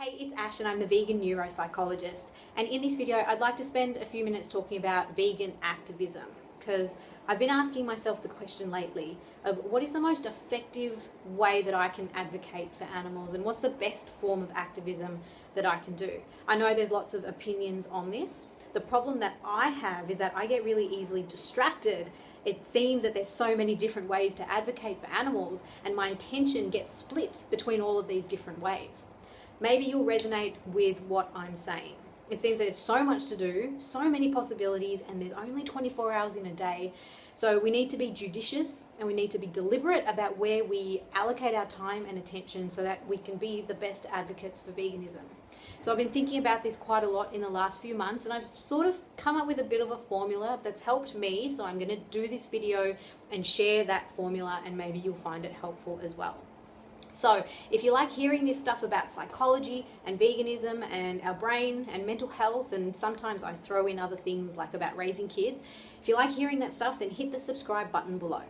Hey, it's Ash and I'm the vegan neuropsychologist. And in this video, I'd like to spend a few minutes talking about vegan activism because I've been asking myself the question lately of what is the most effective way that I can advocate for animals and what's the best form of activism that I can do. I know there's lots of opinions on this. The problem that I have is that I get really easily distracted. It seems that there's so many different ways to advocate for animals and my attention gets split between all of these different ways. Maybe you'll resonate with what I'm saying. It seems that there's so much to do, so many possibilities, and there's only 24 hours in a day. So we need to be judicious and we need to be deliberate about where we allocate our time and attention so that we can be the best advocates for veganism. So I've been thinking about this quite a lot in the last few months, and I've sort of come up with a bit of a formula that's helped me. So I'm going to do this video and share that formula, and maybe you'll find it helpful as well. So if you like hearing this stuff about psychology and veganism and our brain and mental health, and sometimes I throw in other things like about raising kids, if you like hearing that stuff, then hit the subscribe button below.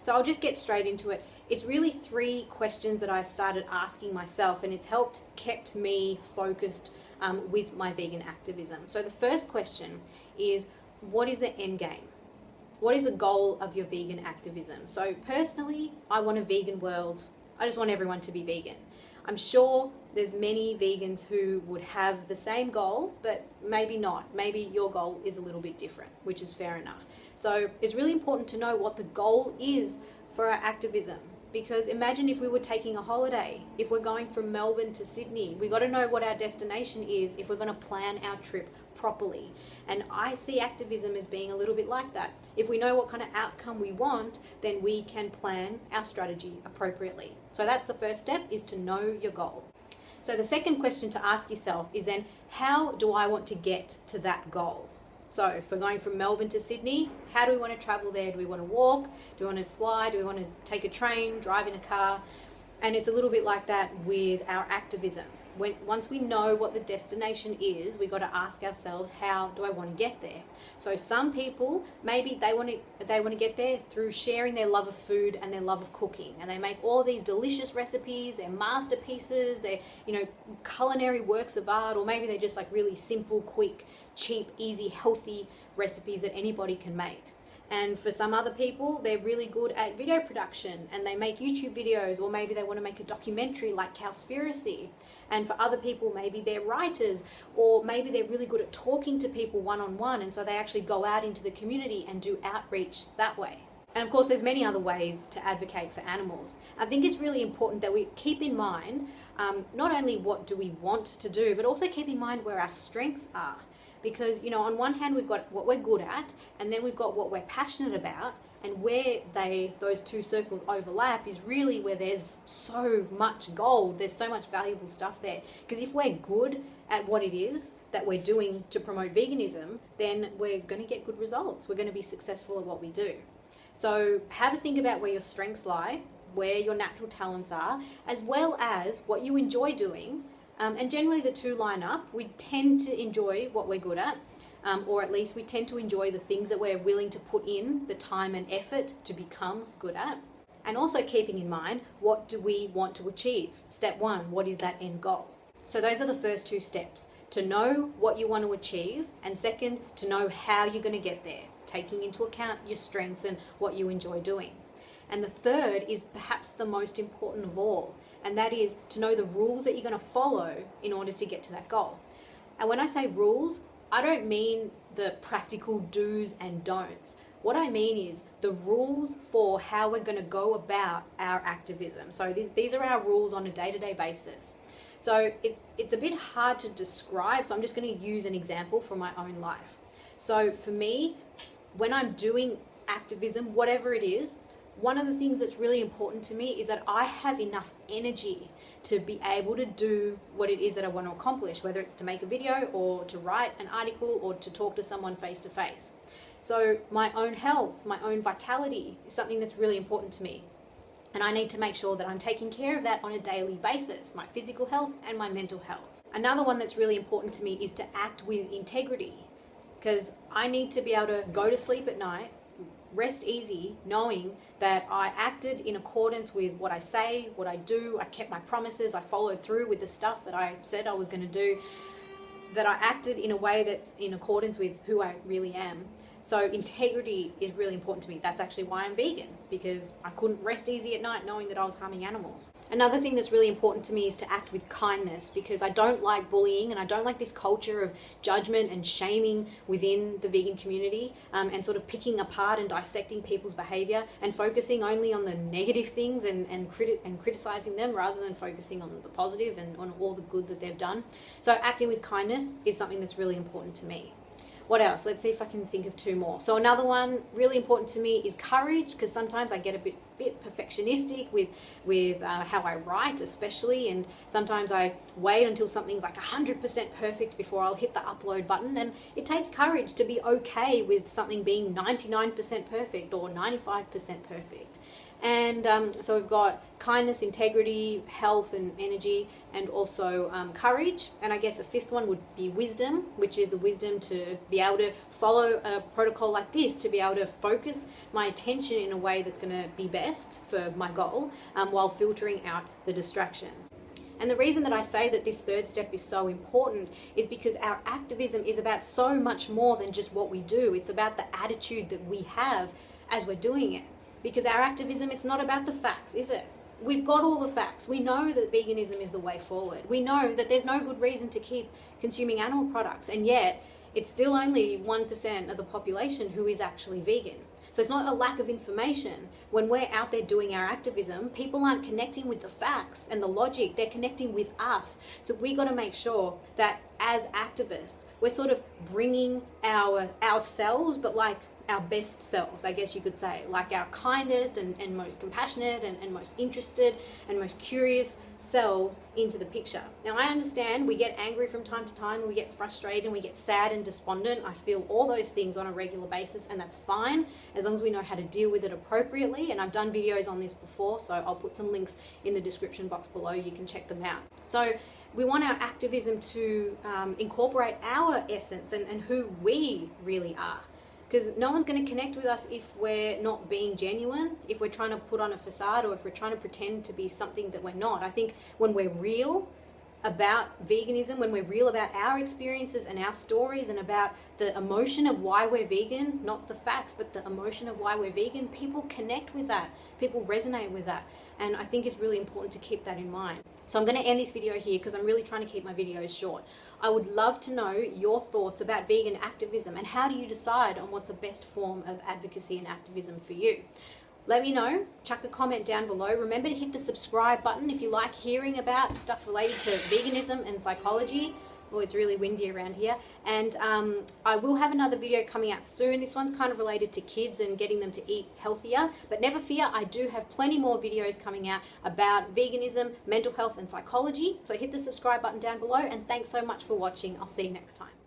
So I'll just get straight into it. It's really 3 questions that I started asking myself, and it's kept me focused with my vegan activism. So the first question is, what is the end game? What is the goal of your vegan activism? So personally, I want a vegan world. I just want everyone to be vegan. I'm sure there's many vegans who would have the same goal, but maybe not. Maybe your goal is a little bit different, which is fair enough. So it's really important to know what the goal is for our activism. Because imagine if we were taking a holiday, if we're going from Melbourne to Sydney, we got to know what our destination is if we're going to plan our trip properly. And I see activism as being a little bit like that. If we know what kind of outcome we want, then we can plan our strategy appropriately. So that's the first step, is to know your goal. So the second question to ask yourself is then, how do I want to get to that goal? So if we're going from Melbourne to Sydney, how do we want to travel there? Do we want to walk? Do we want to fly? Do we want to take a train, drive in a car? And it's a little bit like that with our activism. Once we know what the destination is, we've got to ask ourselves, how do I want to get there? So some people, maybe they want to get there through sharing their love of food and their love of cooking, and they make all of these delicious recipes, they're masterpieces, they're culinary works of art, or maybe they're just like really simple, quick, cheap, easy, healthy recipes that anybody can make. And for some other people, they're really good at video production and they make YouTube videos, or maybe they want to make a documentary like Cowspiracy. And for other people, maybe they're writers, or maybe they're really good at talking to people one-on-one, and so they actually go out into the community and do outreach that way. And of course, there's many other ways to advocate for animals. I think it's really important that we keep in mind not only what do we want to do, but also keep in mind where our strengths are. Because, on one hand, we've got what we're good at, and then we've got what we're passionate about, and where those 2 circles overlap is really where there's so much gold, there's so much valuable stuff there. Because if we're good at what it is that we're doing to promote veganism, then we're going to get good results. We're going to be successful at what we do. So have a think about where your strengths lie, where your natural talents are, as well as what you enjoy doing. And generally the 2 line up. We tend to enjoy what we're good at, or at least we tend to enjoy the things that we're willing to put in the time and effort to become good at. And also keeping in mind, what do we want to achieve? Step 1, what is that end goal? So those are the first 2 steps: to know what you want to achieve, and second, to know how you're going to get there, taking into account your strengths and what you enjoy doing. And the third is perhaps the most important of all, and that is to know the rules that you're going to follow in order to get to that goal. And when I say rules, I don't mean the practical do's and don'ts. What I mean is the rules for how we're going to go about our activism. So these are our rules on a day-to-day basis. So it's a bit hard to describe, so I'm just going to use an example from my own life. So for me, when I'm doing activism, whatever it is, one of the things that's really important to me is that I have enough energy to be able to do what it is that I want to accomplish, whether it's to make a video or to write an article or to talk to someone face to face. So my own health, my own vitality is something that's really important to me. And I need to make sure that I'm taking care of that on a daily basis, my physical health and my mental health. Another one that's really important to me is to act with integrity, because I need to be able to go to sleep at night rest easy knowing that I acted in accordance with what I say, what I do. I kept my promises. I followed through with the stuff that I said I was going to do, that I acted in a way that's in accordance with who I really am. So integrity is really important to me. That's actually why I'm vegan, because I couldn't rest easy at night knowing that I was harming animals. Another thing that's really important to me is to act with kindness, because I don't like bullying and I don't like this culture of judgment and shaming within the vegan community, and sort of picking apart and dissecting people's behavior and focusing only on the negative things and criticizing them rather than focusing on the positive and on all the good that they've done. So acting with kindness is something that's really important to me. What else? Let's see if I can think of two more. So another one really important to me is courage, because sometimes I get a bit perfectionistic with how I write especially, and sometimes I wait until something's like 100% perfect before I'll hit the upload button, and it takes courage to be okay with something being 99% perfect or 95% perfect. And so we've got kindness, integrity, health and energy, and also courage. And I guess a fifth one would be wisdom, which is the wisdom to be able to follow a protocol like this, to be able to focus my attention in a way that's going to be best for my goal, while filtering out the distractions. And the reason that I say that this third step is so important is because our activism is about so much more than just what we do. It's about the attitude that we have as we're doing it. Because our activism, it's not about the facts, is it? We've got all the facts. We know that veganism is the way forward. We know that there's no good reason to keep consuming animal products, and yet it's still only 1% of the population who is actually vegan. So it's not a lack of information. When we're out there doing our activism, people aren't connecting with the facts and the logic, they're connecting with us. So we got to make sure that as activists, we're sort of bringing ourselves, but like our best selves, I guess you could say, like our kindest and most compassionate and most interested and most curious selves into the picture. Now I understand we get angry from time to time, and we get frustrated and we get sad and despondent. I feel all those things on a regular basis, and that's fine as long as we know how to deal with it appropriately. And I've done videos on this before, so I'll put some links in the description box below. You can check them out. So we want our activism to incorporate our essence and who we really are. Because no one's going to connect with us if we're not being genuine, if we're trying to put on a facade, or if we're trying to pretend to be something that we're not. I think when we're real about veganism, when we're real about our experiences and our stories and about the emotion of why we're vegan, not the facts, but the emotion of why we're vegan, people connect with that. People resonate with that. And I think it's really important to keep that in mind. So I'm going to end this video here because I'm really trying to keep my videos short. I would love to know your thoughts about vegan activism, and how do you decide on what's the best form of advocacy and activism for you? Let me know, chuck a comment down below. Remember to hit the subscribe button if you like hearing about stuff related to veganism and psychology. Oh, it's really windy around here. And I will have another video coming out soon. This one's kind of related to kids and getting them to eat healthier. But never fear, I do have plenty more videos coming out about veganism, mental health and psychology. So hit the subscribe button down below, and thanks so much for watching. I'll see you next time.